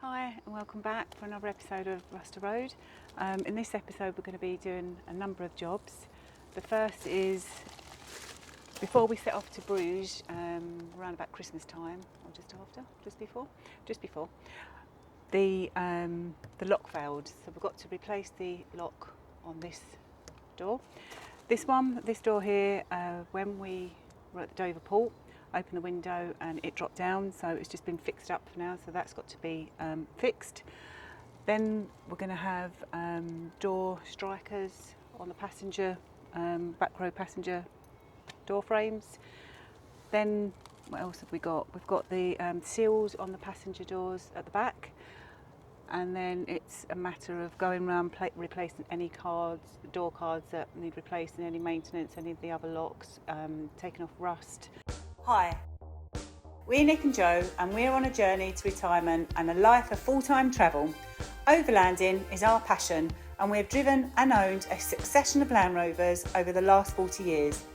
Hi and welcome back for another episode of Ruster Road. In this episode we're going to be doing a number of jobs. The first is before we set off to Bruges, around about Christmas time, or just before, the lock failed, so we've got to replace the lock on this door. This door here, when we were at the Dover port, opened the window and it dropped down, so it's just been fixed up for now, so that's got to be fixed. Then we're going to have door strikers on the passenger, back row passenger door frames. Then what else have we got? We've got the seals on the passenger doors at the back, and then it's a matter of going around replacing any door cards that need replacing, any maintenance, any of the other locks, taking off rust. Hi, we're Nick and Joe, and we're on a journey to retirement and a life of full-time travel. Overlanding is our passion, and we've driven and owned a succession of Land Rovers over the last 40 years.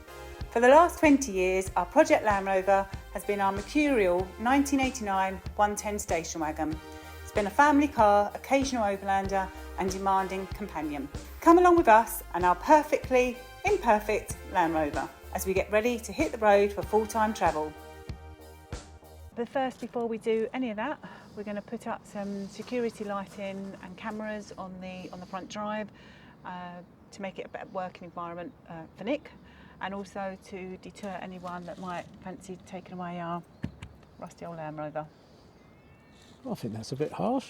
For the last 20 years, our Project Land Rover has been our mercurial 1989 110 station wagon. It's been a family car, occasional overlander and demanding companion. Come along with us and our perfectly imperfect Land Rover as we get ready to hit the road for full-time travel. But first, before we do any of that, we're going to put up some security lighting and cameras on the front drive to make it a better working environment for Nick, and also to deter anyone that might fancy taking away our rusty old Land Rover. I think that's a bit harsh,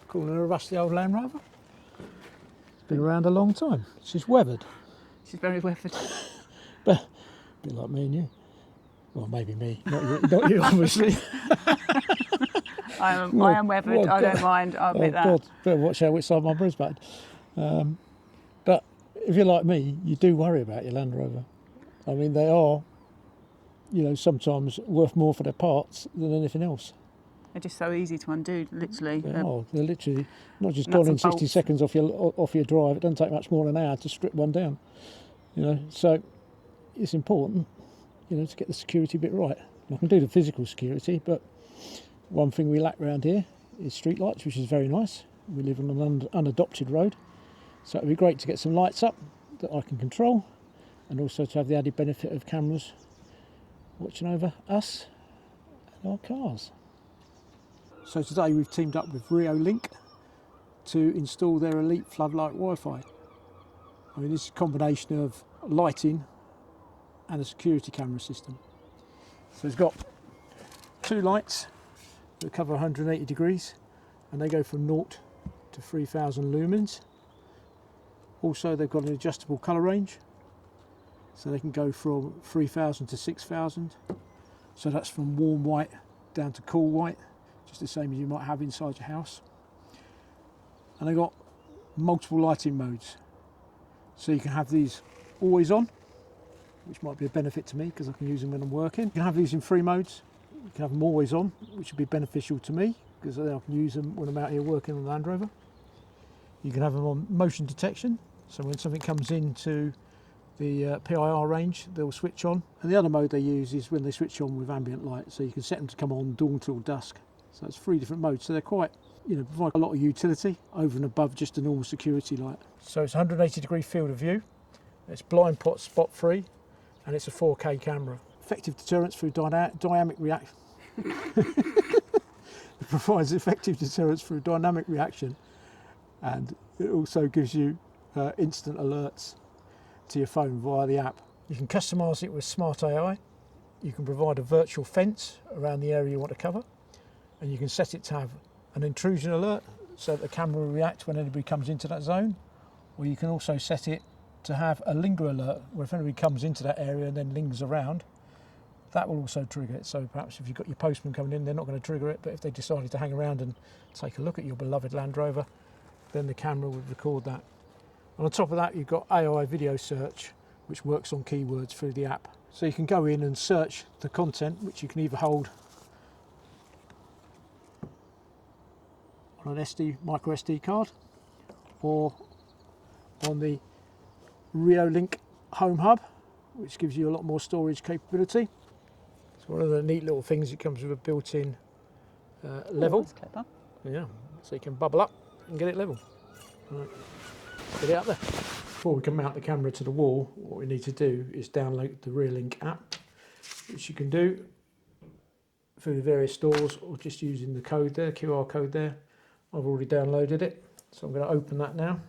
calling her a rusty old Land Rover. It's been around a long time. She's weathered. She's very weathered. But a bit like me and you. Well, maybe me, not you obviously. I am weathered, I don't mind, I'll admit that. God, better watch out which side my bro's bad. But if you're like me, you do worry about your Land Rover. I mean, they are, sometimes worth more for their parts than anything else. They're just so easy to undo, literally. They're literally not just gone in 60 seconds off your drive. It doesn't take much more than an hour to strip one down. So it's important, to get the security bit right. I can do the physical security, but one thing we lack around here is street lights, which is very nice. We live on an unadopted road, so it'd be great to get some lights up that I can control, and also to have the added benefit of cameras watching over us and our cars. So today we've teamed up with Reassembling to install their elite floodlight Wi-Fi. I mean, this is a combination of lighting and a security camera system. So it's got two lights that cover 180 degrees, and they go from 0 to 3000 lumens. Also, they've got an adjustable colour range, so they can go from 3000 to 6000. So that's from warm white down to cool white, just the same as you might have inside your house. And they've got multiple lighting modes, so you can have these always on, which might be a benefit to me because I can use them when I'm working. You can have these in 3 modes. You can have them always on, which would be beneficial to me because then I can use them when I'm out here working on the Land Rover. You can have them on motion detection, so when something comes into the PIR range, they'll switch on. And the other mode they use is when they switch on with ambient light, so you can set them to come on dawn till dusk. So it's 3 different modes, so they're quite, provide a lot of utility over and above just a normal security light. So it's 180 degree field of view, it's blind spot free, and it's a 4K camera. Effective deterrence through dynamic reaction. It provides effective deterrence through dynamic reaction, and it also gives you instant alerts to your phone via the app. You can customise it with smart AI. You can provide a virtual fence around the area you want to cover, and you can set it to have an intrusion alert so that the camera will react when anybody comes into that zone, or you can also set it to have a linger alert where if anybody comes into that area and then lingers around, that will also trigger it. So perhaps if you've got your postman coming in, they're not going to trigger it, but if they decided to hang around and take a look at your beloved Land Rover, then the camera would record that. And on top of that, you've got AI video search, which works on keywords through the app. So you can go in and search the content, which you can either hold on an micro SD card, or on the Reassembling Home Hub, which gives you a lot more storage capability. So one of the neat little things, it comes with a built-in level. That's clever. Yeah, so you can bubble up and get it level. Right. Get it up there. Before we can mount the camera to the wall, what we need to do is download the Reassembling app, which you can do through the various stores or just using the code there, QR code there. I've already downloaded it, so I'm going to open that now.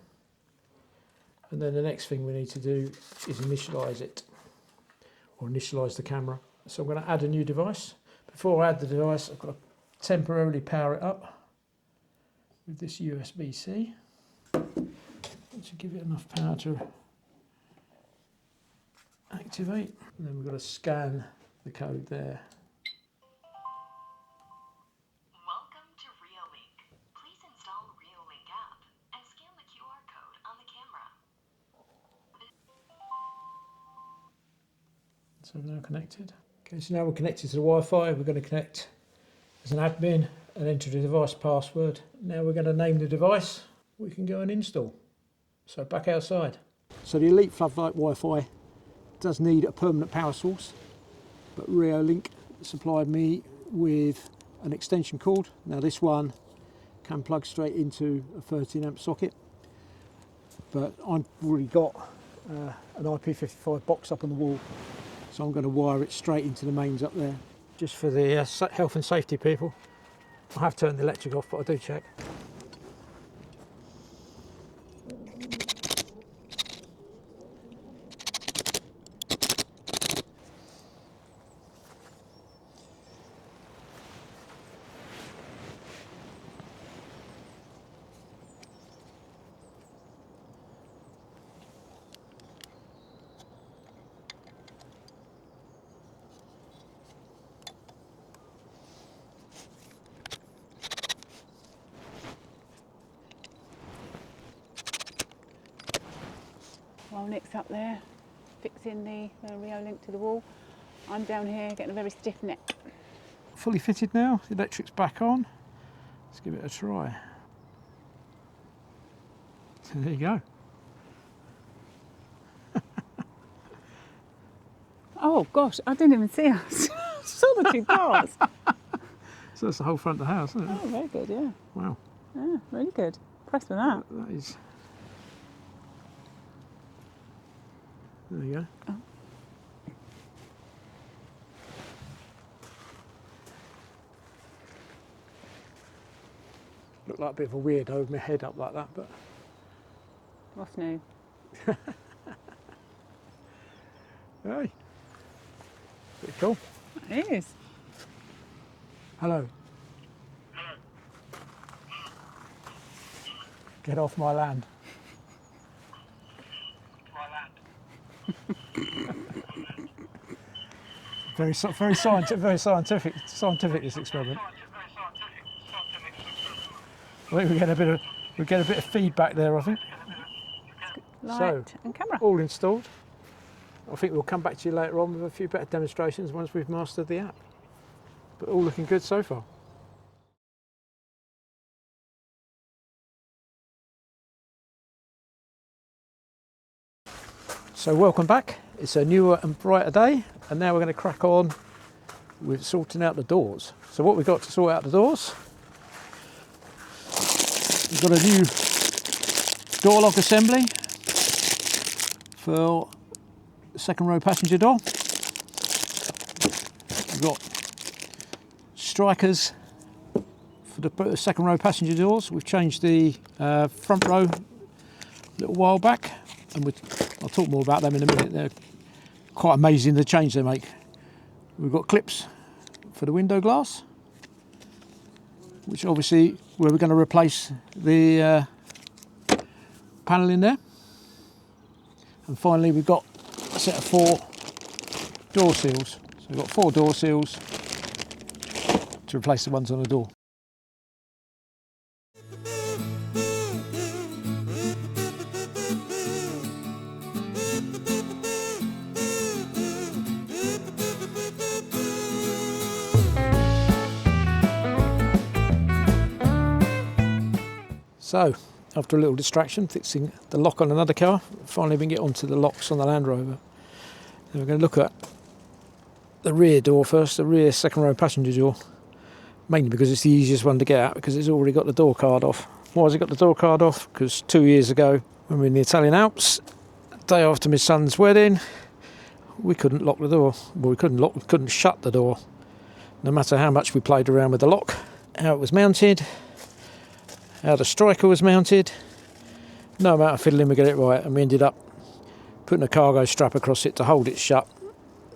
And then the next thing we need to do is initialize it, or initialize the camera. So I'm going to add a new device. Before I add the device, I've got to temporarily power it up with this USB-C. To give it enough power to activate. And then we've got to scan the code there. Welcome to Reassembling. Please install Reassembling app and scan the QR code on the camera. So we're now connected. Okay, so now we're connected to the Wi-Fi. We're going to connect as an admin and enter the device password. Now we're going to name the device. We can go and install. So back outside. So the Elite Floodlight Wi-Fi does need a permanent power source, but Reassembling supplied me with an extension cord. Now this one can plug straight into a 13 amp socket, but I've already got an IP55 box up on the wall, so I'm going to wire it straight into the mains up there. Just for the health and safety people, I have turned the electric off, but I do check. While Nick's up there fixing the Reassembling to the wall, I'm down here getting a very stiff neck. Fully fitted now, the electric's back on. Let's give it a try. So there you go. Oh gosh, I didn't even see us. Saw the two cars. So that's the whole front of the house, isn't it? Oh, very good, yeah. Wow. Yeah, really good. Impressed with that. That is... There you go. Oh. Look like a bit of a weirdo with my head up like that, but... What's new? Hey. Pretty cool. It is. Hello. Get off my land. Very scientific this experiment. I think we get a bit of feedback there. I think. Light and camera. All installed. I think we'll come back to you later on with a few better demonstrations once we've mastered the app. But all looking good so far. So welcome back. It's a newer and brighter day, and now we're going to crack on with sorting out the doors. So what we've got to sort out the doors, we've got a new door lock assembly for the second row passenger door. We've got strikers for the second row passenger doors. We've changed the front row a little while back, and I'll talk more about them in a minute. They're quite amazing, the change they make. We've got clips for the window glass, which obviously where we're going to replace the panel in there. And finally we've got a set of 4 door seals. So we've got 4 door seals to replace the ones on the door. So, after a little distraction, fixing the lock on another car, finally we can get onto the locks on the Land Rover. Then we're going to look at the rear door first, the rear second row passenger door. mainly because it's the easiest one to get out because it's already got the door card off. Why has it got the door card off? Because 2 years ago, when we were in the Italian Alps, the day after my son's wedding, we couldn't lock the door. Well, we couldn't shut the door. No matter how much we played around with the lock, how it was mounted, how the striker was mounted, no amount of fiddling we get it right, and we ended up putting a cargo strap across it to hold it shut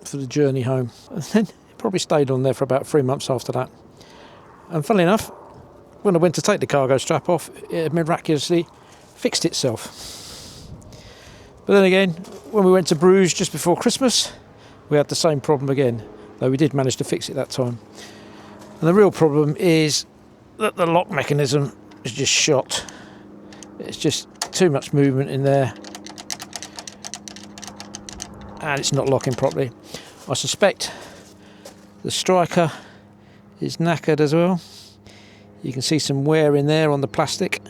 for the journey home. And then it probably stayed on there for about 3 months after that. And funnily enough, when I went to take the cargo strap off, it miraculously fixed itself. But then again, when we went to Bruges just before Christmas, we had the same problem again, though we did manage to fix it that time. And the real problem is that the lock mechanism is just shot. It's just too much movement in there, and it's not locking properly. I suspect the striker is knackered as well. You can see some wear in there on the plastic,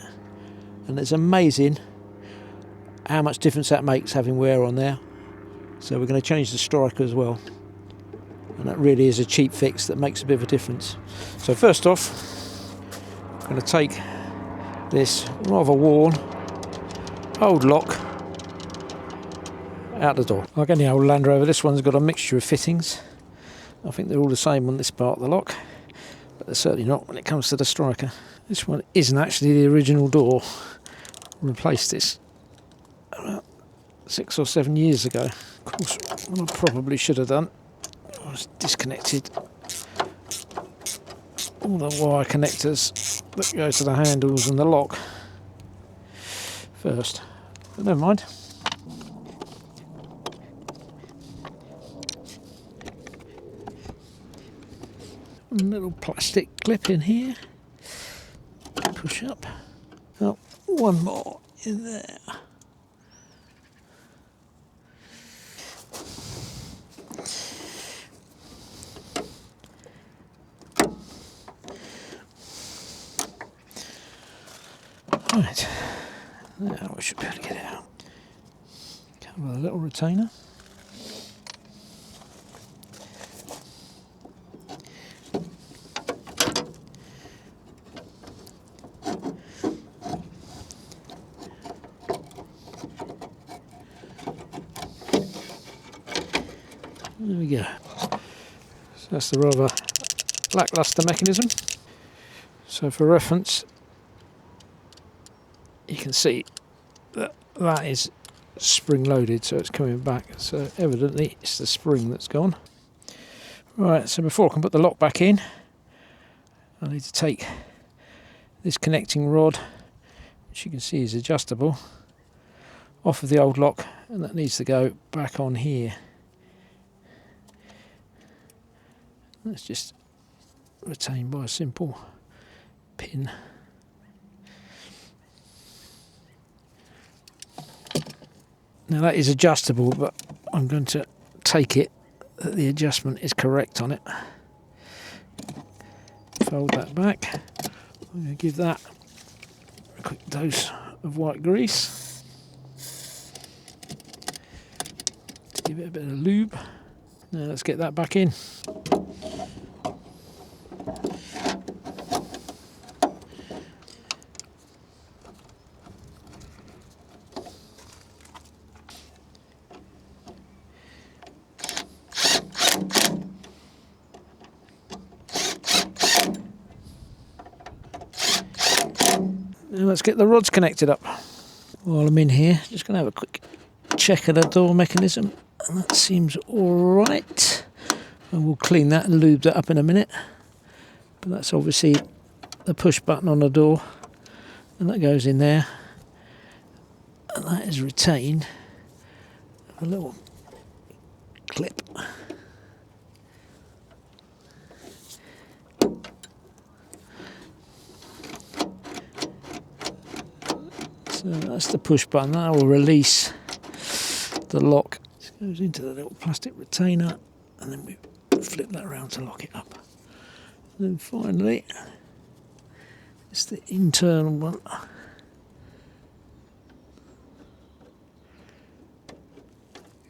and it's amazing how much difference that makes having wear on there. So we're going to change the striker as well, and that really is a cheap fix that makes a bit of a difference. So first off, I'm going to take this rather worn old lock out the door. Like any old Land Rover, this one's got a mixture of fittings. I think they're all the same on this part of the lock, but they're certainly not when it comes to the striker. This one isn't actually the original door. I replaced this about 6 or 7 years ago. Of course, what I probably should have done was disconnected all the wire connectors that go to the handles and the lock first, but never mind. A little plastic clip in here, push up. Oh, one more in there. Right, now we should be able to get it out. Come with a little retainer. There we go. So that's the rather lackluster mechanism. So for reference, you can see that that is spring loaded, so it's coming back. So evidently it's the spring that's gone. Right, so before I can put the lock back in, I need to take this connecting rod, which you can see is adjustable, off of the old lock, and that needs to go back on here. That's just retained by a simple pin. Now that is adjustable, but I'm going to take it that the adjustment is correct on it. Fold that back. I'm going to give that a quick dose of white grease to give it a bit of lube. Now let's get that back in. Now let's get the rods connected up. While I'm in here, just going to have a quick check of the door mechanism, and that seems alright. And we'll clean that and lube that up in a minute. But that's obviously the push button on the door, and that goes in there, and that is retained with a little clip. So that's the push button. That will release the lock. It goes into the little plastic retainer, and then we flip that around to lock it up. And then finally, it's the internal one.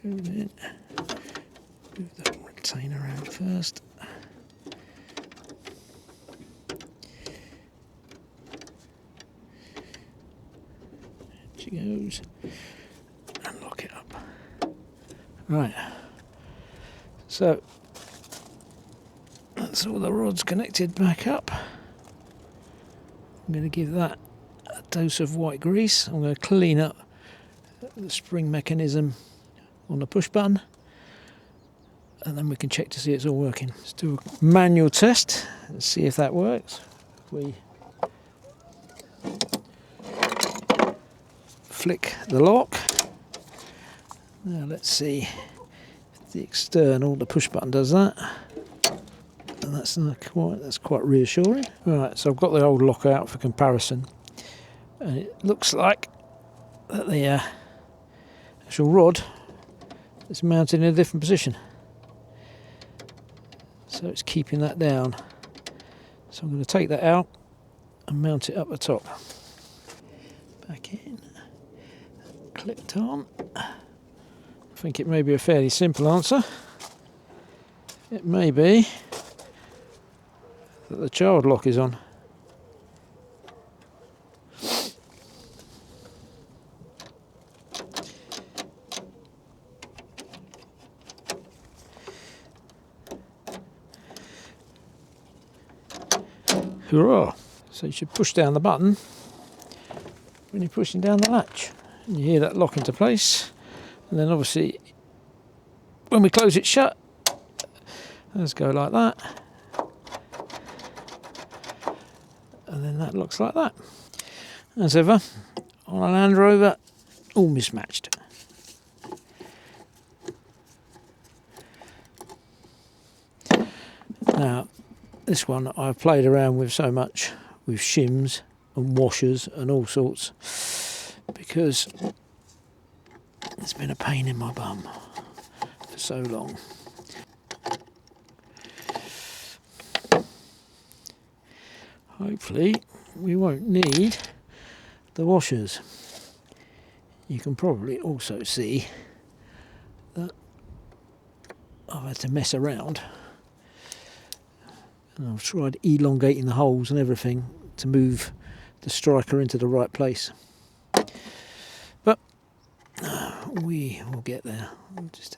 Move that retainer out first. goes. And lock it up. Right. So that's all the rods connected back up. I'm going to give that a dose of white grease. I'm going to clean up the spring mechanism on the push button, and then we can check to see it's all working. Let's do a manual test and see if that works. We flick the lock. Now let's see if the external, the push button does that. And that's quite reassuring. Right, so I've got the old lock out for comparison, and it looks like that the actual rod is mounted in a different position. So it's keeping that down. So I'm going to take that out and mount it up the top. Back in, clipped on. I think it may be a fairly simple answer. It may be that the child lock is on. Hurrah! So you should push down the button when you're pushing down the latch. And you hear that lock into place. And then obviously when we close it shut, let's go like that. And then that looks like that. As ever, on a Land Rover, all mismatched. Now, this one I've played around with so much, with shims and washers and all sorts, because it's been a pain in my bum for so long. Hopefully we won't need the washers. You can probably also see that I've had to mess around, and I've tried elongating the holes and everything to move the striker into the right place, but we will get there. I'll just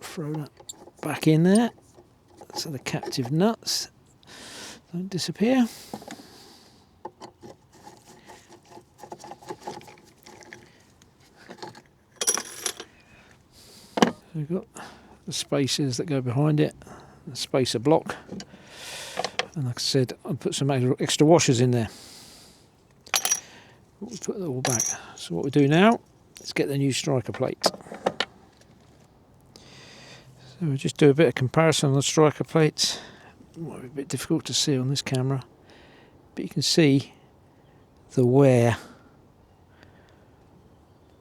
throw that back in there so the captive nuts don't disappear. We've got the spacers that go behind it, the spacer block, and like I said, I'll put some extra washers in there. We'll put that all back. So what we do now is get the new striker plate. So we'll just do a bit of comparison on the striker plates. It might be a bit difficult to see on this camera, but you can see the wear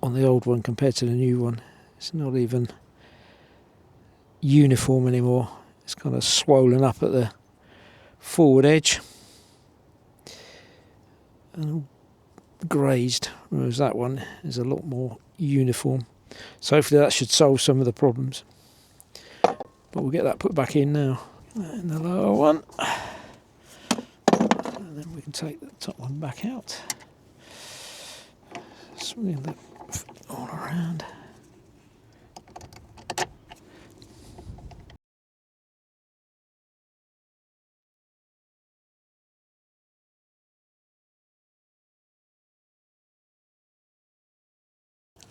on the old one compared to the new one. It's not even uniform anymore. It's kind of swollen up at the forward edge and grazed, whereas that one is a lot more uniform. So hopefully that should solve some of the problems. But we'll get that put back in now. And the lower one, and then we can take the top one back out. Swing that all around.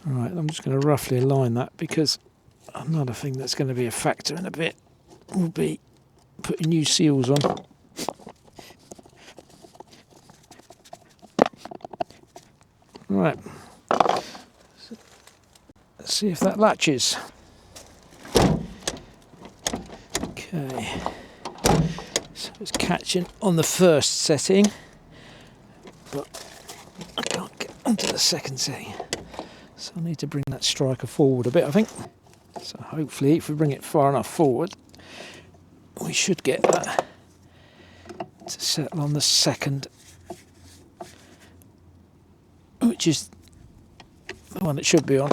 Right, I'm just going to roughly align that, because another thing that's going to be a factor in a bit will be putting new seals on. Right, let's see if that latches. Okay, so it's catching on the first setting, but I can't get onto the second setting. So I need to bring that striker forward a bit, I think. So hopefully if we bring it far enough forward, we should get that to settle on the second, which is the one it should be on.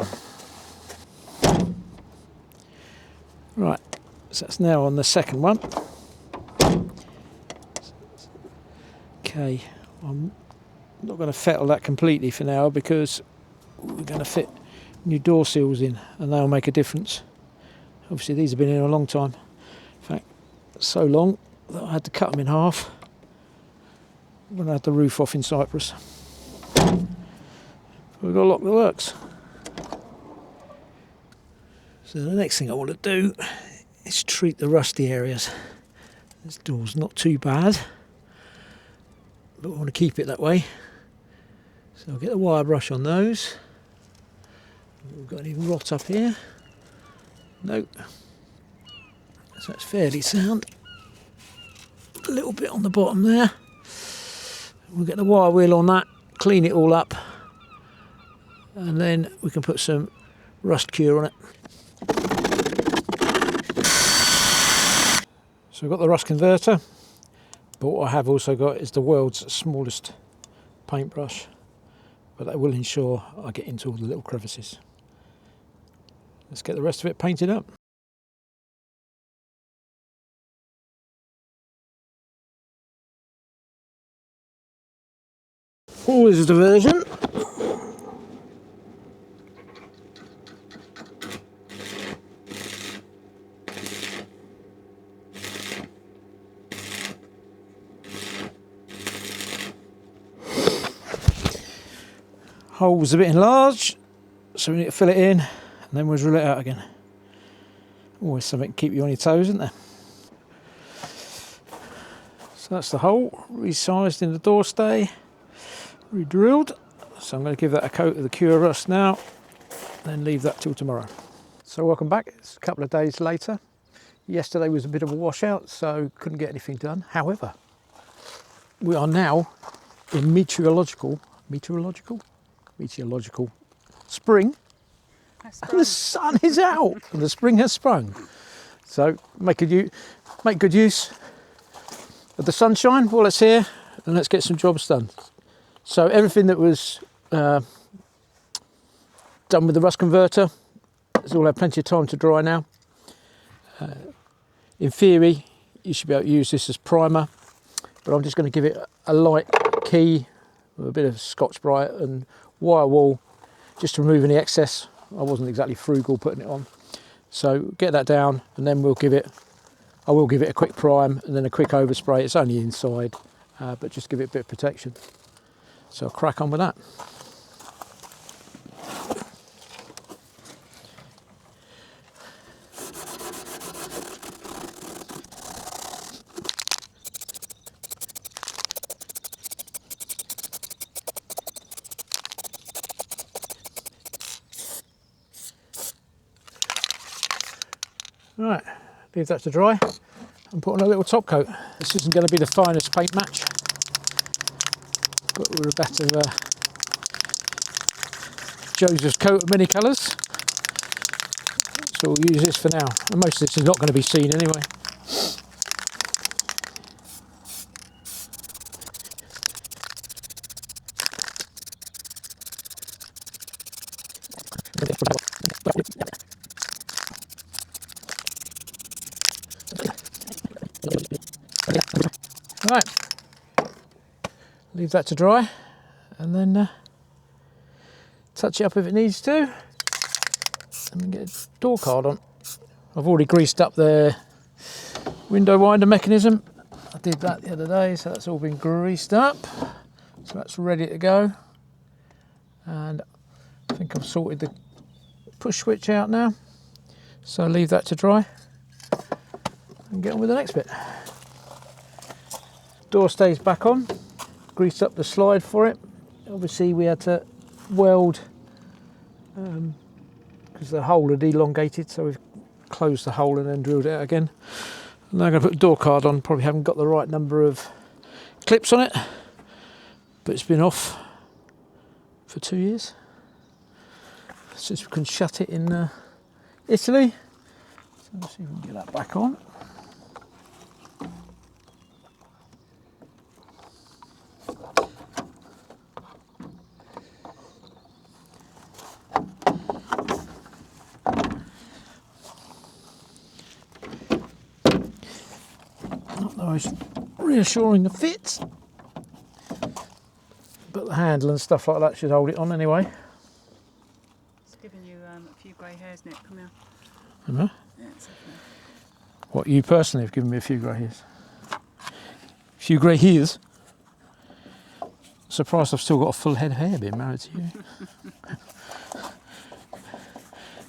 Right, so that's now on the second one. Okay, I'm not going to fettle that completely for now, because we're going to fit new door seals in, and they'll make a difference. Obviously these have been in a long time, in fact so long that I had to cut them in half when I had the roof off in Cyprus. We've got a lock that works. So the next thing I want to do is treat the rusty areas. This door's not too bad, but I want to keep it that way. So I'll get the wire brush on those. We've got any rot up here? Nope. So it's fairly sound. A little bit on the bottom there. We'll get the wire wheel on that, clean it all up, and then we can put some rust cure on it. So I've got the rust converter, but what I have also got is the world's smallest paintbrush, but that will ensure I get into all the little crevices. Let's get the rest of it painted up. Oh, this is the version. Hole was a bit enlarged, so we need to fill it in and then we'll drill it out again. Always something to keep you on your toes, isn't there? So that's the hole, resized in the door stay, re-drilled. So I'm going to give that a coat of the Cure Rust now, then leave that till tomorrow. So welcome back, it's a couple of days later. Yesterday was a bit of a washout, so couldn't get anything done. However, we are now in meteorological spring, and the sun is out and the spring has sprung. So make good use of the sunshine while it's here, and let's get some jobs done. So everything that was done with the rust converter has all had plenty of time to dry now. In theory you should be able to use this as primer, but I'm just going to give it a light key with a bit of Scotch-Brite and wire wool just to remove any excess. I wasn't exactly frugal putting it on, so get that down and then I will give it a quick prime and then a quick overspray. It's only inside, but just give it a bit of protection. So I'll crack on with that. Right, leave that to dry and put on a little top coat. This isn't going to be the finest paint match, but we're a better Joseph's coat of many colours. So we'll use this for now. And most of this is not going to be seen anyway. Right, leave that to dry and then touch it up if it needs to, and then get a door card on. I've already greased up the window winder mechanism. I did that the other day, so that's all been greased up, so that's ready to go. And I think I've sorted the push switch out now, so leave that to dry and get on with the next bit. Door stays back on, greased up the slide for it. Obviously we had to weld because the hole had elongated, so we've closed the hole and then drilled it out again. And now I'm going to put the door card on. Probably haven't got the right number of clips on it, but it's been off for 2 years since we can shut it in Italy. So let's see if we can get that back on. Most reassuring the fit, but the handle and stuff like that should hold it on anyway. grey hairs, Nick. Come here. Am I? Yeah, it's okay. What, you personally have given me a few grey hairs? A few grey hairs? Surprised I've still got a full head of hair being married to you.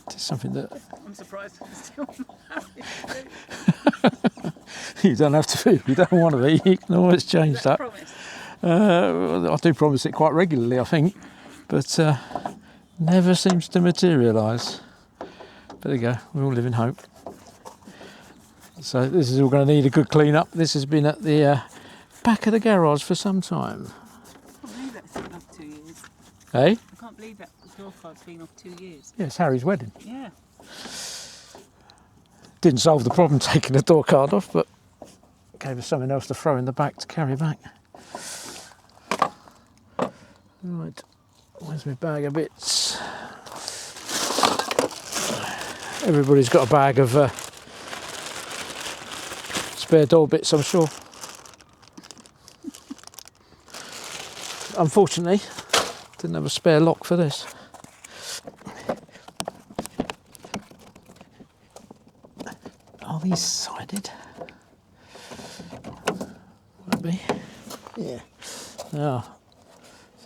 It's something that... I'm surprised I'm still married. You don't have to be. You don't want to be. You can always change that. Promise. I do promise it quite regularly, I think, but never seems to materialise. But there you go, we all live in hope. So this is all going to need a good clean up. This has been at the back of the garage for some time. I can't believe that's been off 2 years. Eh? I can't believe that the door card's been off 2 years. Yeah, it's Harry's wedding. Yeah. Didn't solve the problem taking the door card off, but gave us something else to throw in the back to carry back. Right, where's my bag of bits? Everybody's got a bag of spare door bits, I'm sure. Unfortunately, didn't have a spare lock for this. Are these sided? Won't be. Yeah. Now,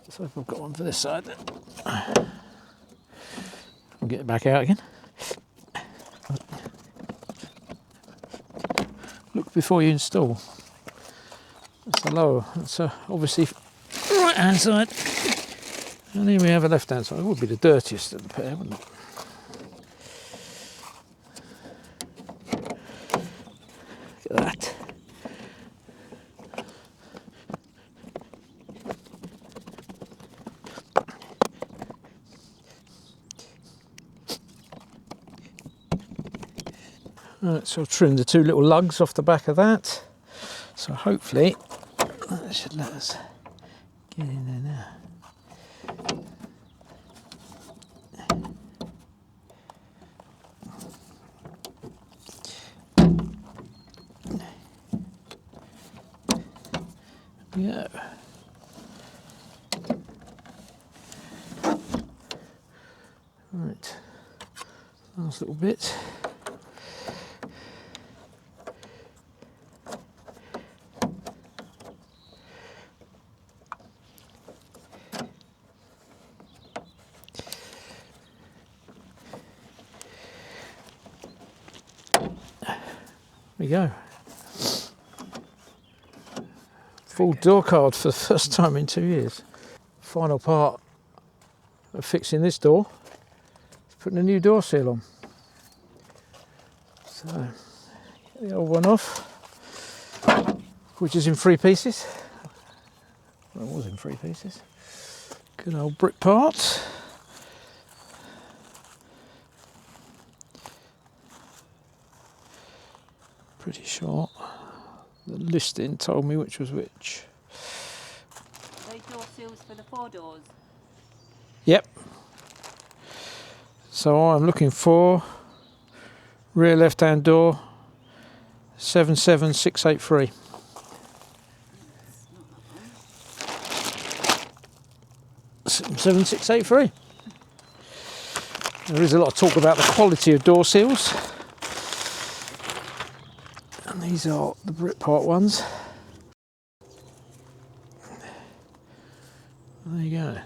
so I've got one for this side then. I'll get it back out again. Look before you install. That's the lower, that's obviously right hand side. And here we have a left hand side. It would be the dirtiest of the pair, wouldn't it? Look at that. Right, so I've trimmed the two little lugs off the back of that. So hopefully that should let us get in there now. Yeah. Right, last little bit. There we go. Full door card for the first time in 2 years. Final part of fixing this door is putting a new door seal on. So, get the old one off, which is in 3 pieces. Well, it was in 3 pieces. Good old brick part. Pretty short. The listing told me which was which. Those door seals for the 4 doors. Yep. So I'm looking for rear left hand door 77683. That's 77683. There is a lot of talk about the quality of door seals. And these are the brick part ones. There you go.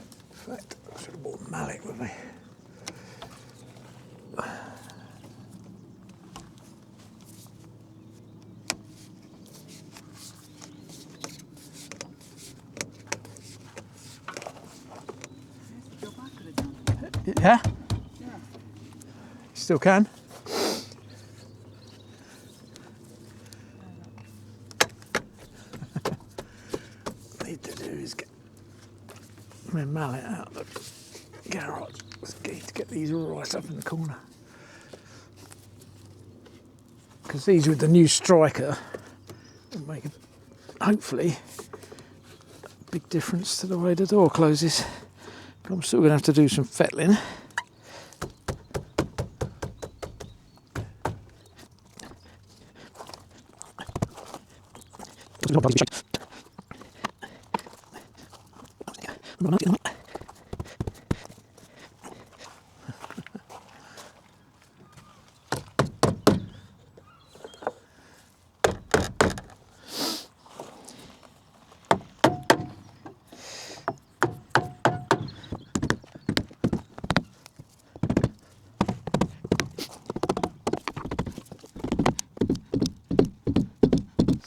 In fact, I should have brought a mallet with me. the job I could have done. Yeah? Yeah. Still can. Need to do is get my mallet out of the garage. It's key to get these right up in the corner. Because these with the new striker will make hopefully a big difference to the way the door closes. But I'm still going to have to do some fettling.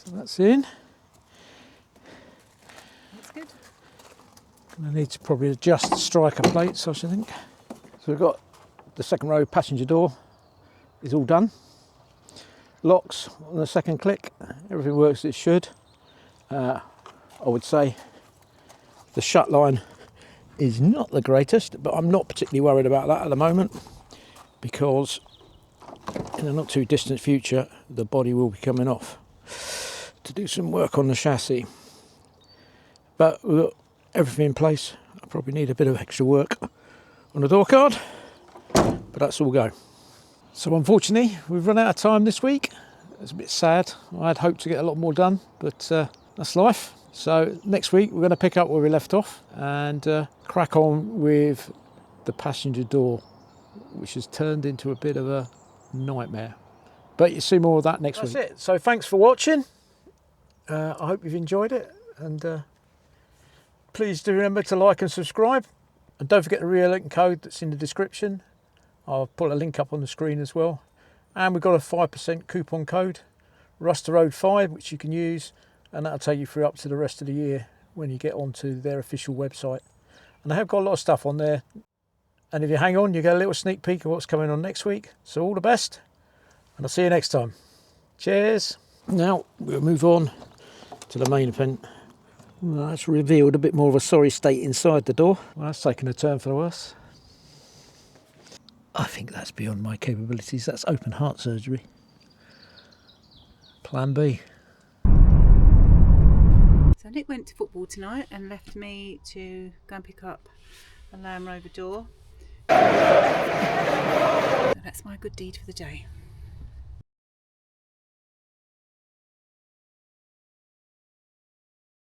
So that's in. That's good. I need to probably adjust the striker plates, I should think. So we've got the second row passenger door is all done. Locks on the second click, everything works as it should. I would say the shut line is not the greatest, but I'm not particularly worried about that at the moment, because in the not too distant future the body will be coming off to do some work on the chassis. But we've got everything in place. I probably need a bit of extra work on the door card, but that's all go. So unfortunately we've run out of time this week. It's a bit sad. I had hoped to get a lot more done, but that's life. So next week we're going to pick up where we left off and crack on with the passenger door, which has turned into a bit of a nightmare. But you'll see more of that next week. That's it. So thanks for watching. I hope you've enjoyed it, and please do remember to like and subscribe, and don't forget the Reassembling code that's in the description. I'll put a link up on the screen as well. And we've got a 5% coupon code, Ruster Road 5, which you can use, and that'll take you through up to the rest of the year when you get onto their official website. And they have got a lot of stuff on there. And if you hang on, you get a little sneak peek of what's coming on next week. So all the best, and I'll see you next time. Cheers. Now we'll move on to the main event. Well, that's revealed a bit more of a sorry state inside the door. Well, that's taken a turn for the worse. I think that's beyond my capabilities. That's open heart surgery. Plan B. So Nick went to football tonight and left me to go and pick up a Land Rover door. So that's my good deed for the day.